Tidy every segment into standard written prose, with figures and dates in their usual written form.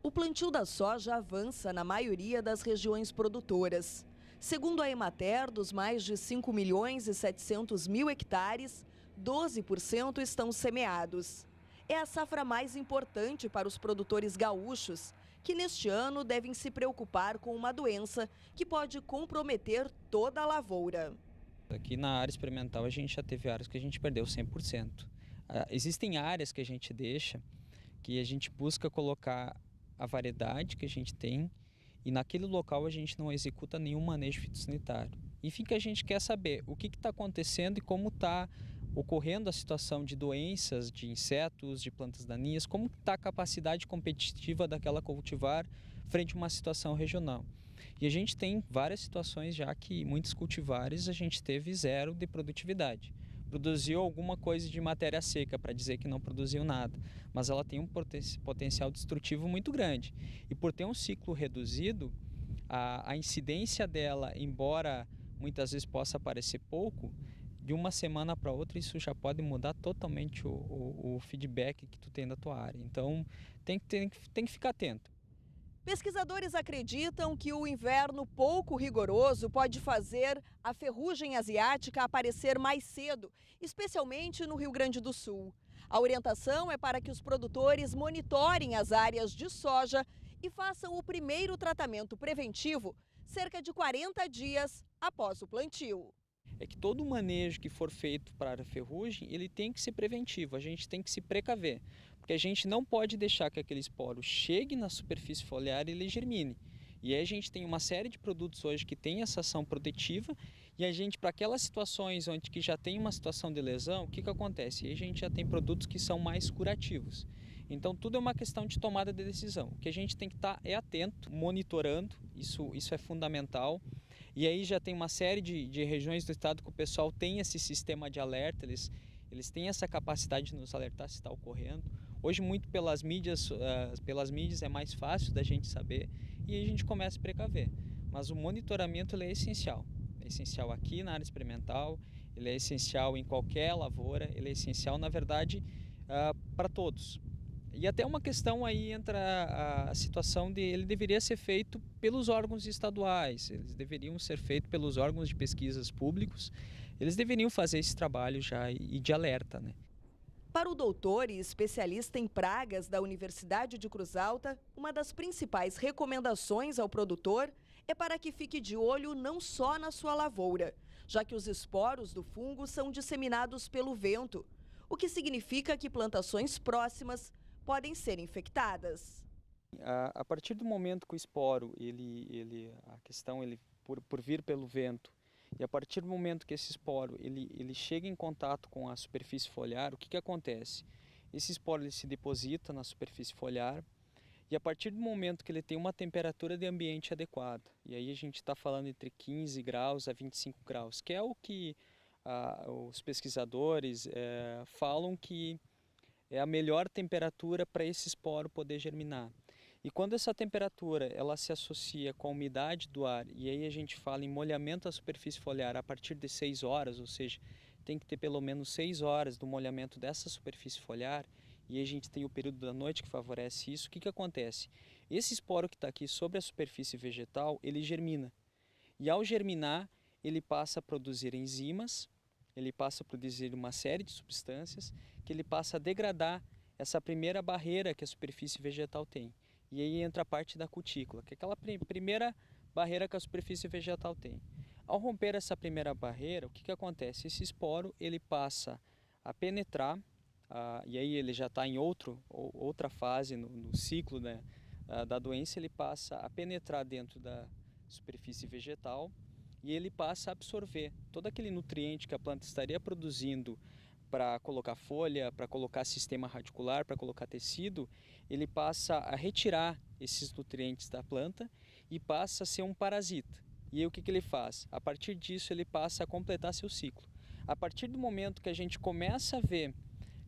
O plantio da soja avança na maioria das regiões produtoras. Segundo a Emater, dos mais de 5 milhões e 700 mil hectares, 12% estão semeados. É a safra mais importante para os produtores gaúchos, que neste ano devem se preocupar com uma doença que pode comprometer toda a lavoura. Aqui na área experimental a gente já teve áreas que a gente perdeu 100%. Existem áreas que a gente deixa, que a gente busca colocar a variedade que a gente tem e naquele local a gente não executa nenhum manejo fitossanitário. Enfim, que a gente quer saber o que está acontecendo e como está ocorrendo a situação de doenças, de insetos, de plantas daninhas, como está a capacidade competitiva daquela cultivar frente a uma situação regional. E a gente tem várias situações já que muitos cultivares a gente teve zero de produtividade. Produziu alguma coisa de matéria seca, para dizer que não produziu nada, mas ela tem um potencial destrutivo muito grande. E por ter um ciclo reduzido, a incidência dela, embora muitas vezes possa parecer pouco, de uma semana para outra isso já pode mudar totalmente o feedback que tu tem da tua área. Então tem que ficar atento. Pesquisadores acreditam que o inverno pouco rigoroso pode fazer a ferrugem asiática aparecer mais cedo, especialmente no Rio Grande do Sul. A orientação é para que os produtores monitorem as áreas de soja e façam o primeiro tratamento preventivo cerca de 40 dias após o plantio. É que todo o manejo que for feito para a ferrugem, ele tem que ser preventivo, a gente tem que se precaver, porque a gente não pode deixar que aquele esporo chegue na superfície foliar e ele germine. E aí a gente tem uma série de produtos hoje que tem essa ação protetiva e a gente, para aquelas situações onde que já tem uma situação de lesão, o que acontece? E aí a gente já tem produtos que são mais curativos. Então tudo é uma questão de tomada de decisão. O que a gente tem que estar é atento, monitorando, isso é fundamental. E aí já tem uma série de regiões do estado que o pessoal tem esse sistema de alerta, eles têm essa capacidade de nos alertar se está ocorrendo. Hoje muito pelas mídias é mais fácil da gente saber e aí a gente começa a precaver. Mas o monitoramento ele é essencial aqui na área experimental, ele é essencial em qualquer lavoura, ele é essencial na verdade para todos. E até uma questão aí entra a situação de ele deveria ser feito pelos órgãos estaduais, eles deveriam ser feitos pelos órgãos de pesquisas públicos, eles deveriam fazer esse trabalho já e de alerta, né? Para o doutor e especialista em pragas da Universidade de Cruz Alta, uma das principais recomendações ao produtor é para que fique de olho não só na sua lavoura, já que os esporos do fungo são disseminados pelo vento, o que significa que plantações próximas podem ser infectadas. A partir do momento que o esporo, a questão por vir pelo vento, e a partir do momento que esse esporo ele chega em contato com a superfície foliar, o que acontece? Esse esporo ele se deposita na superfície foliar e a partir do momento que ele tem uma temperatura de ambiente adequada, e aí a gente está falando entre 15 graus a 25 graus, que é o que os pesquisadores falam que é a melhor temperatura para esse esporo poder germinar. E quando essa temperatura ela se associa com a umidade do ar, e aí a gente fala em molhamento da superfície foliar a partir de 6 horas, ou seja, tem que ter pelo menos 6 horas do molhamento dessa superfície foliar, e a gente tem o período da noite que favorece isso, o que acontece? Esse esporo que está aqui sobre a superfície vegetal, ele germina. E ao germinar, ele passa a produzir enzimas, ele passa a produzir uma série de substâncias que ele passa a degradar essa primeira barreira que a superfície vegetal tem. E aí entra a parte da cutícula, que é aquela primeira barreira que a superfície vegetal tem. Ao romper essa primeira barreira, o que acontece? Esse esporo ele passa a penetrar, e aí ele já está em outra fase no ciclo, né, da doença, ele passa a penetrar dentro da superfície vegetal, e ele passa a absorver todo aquele nutriente que a planta estaria produzindo para colocar folha, para colocar sistema radicular, para colocar tecido, ele passa a retirar esses nutrientes da planta e passa a ser um parasita. E aí o que ele faz? A partir disso ele passa a completar seu ciclo. A partir do momento que a gente começa a ver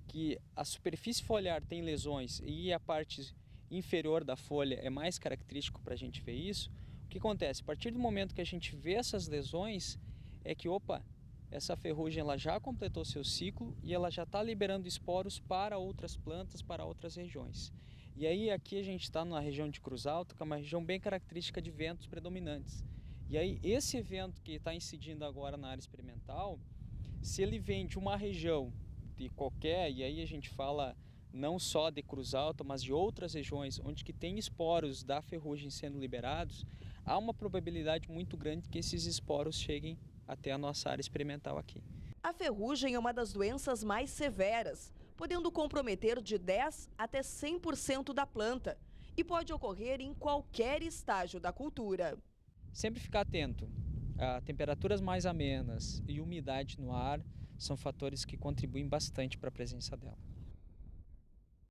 que a superfície foliar tem lesões e a parte inferior da folha é mais característico para a gente ver isso, o que acontece? A partir do momento que a gente vê essas lesões, é que, opa, essa ferrugem ela já completou seu ciclo e ela já está liberando esporos para outras plantas, para outras regiões. E aí aqui a gente está na região de Cruz Alta, que é uma região bem característica de ventos predominantes. E aí esse vento que está incidindo agora na área experimental, se ele vem de uma região de qualquer, e aí a gente fala não só de Cruz Alta, mas de outras regiões onde que tem esporos da ferrugem sendo liberados, há uma probabilidade muito grande que esses esporos cheguem até a nossa área experimental aqui. A ferrugem é uma das doenças mais severas, podendo comprometer de 10% até 100% da planta e pode ocorrer em qualquer estágio da cultura. Sempre ficar atento. Temperaturas mais amenas e umidade no ar são fatores que contribuem bastante para a presença dela.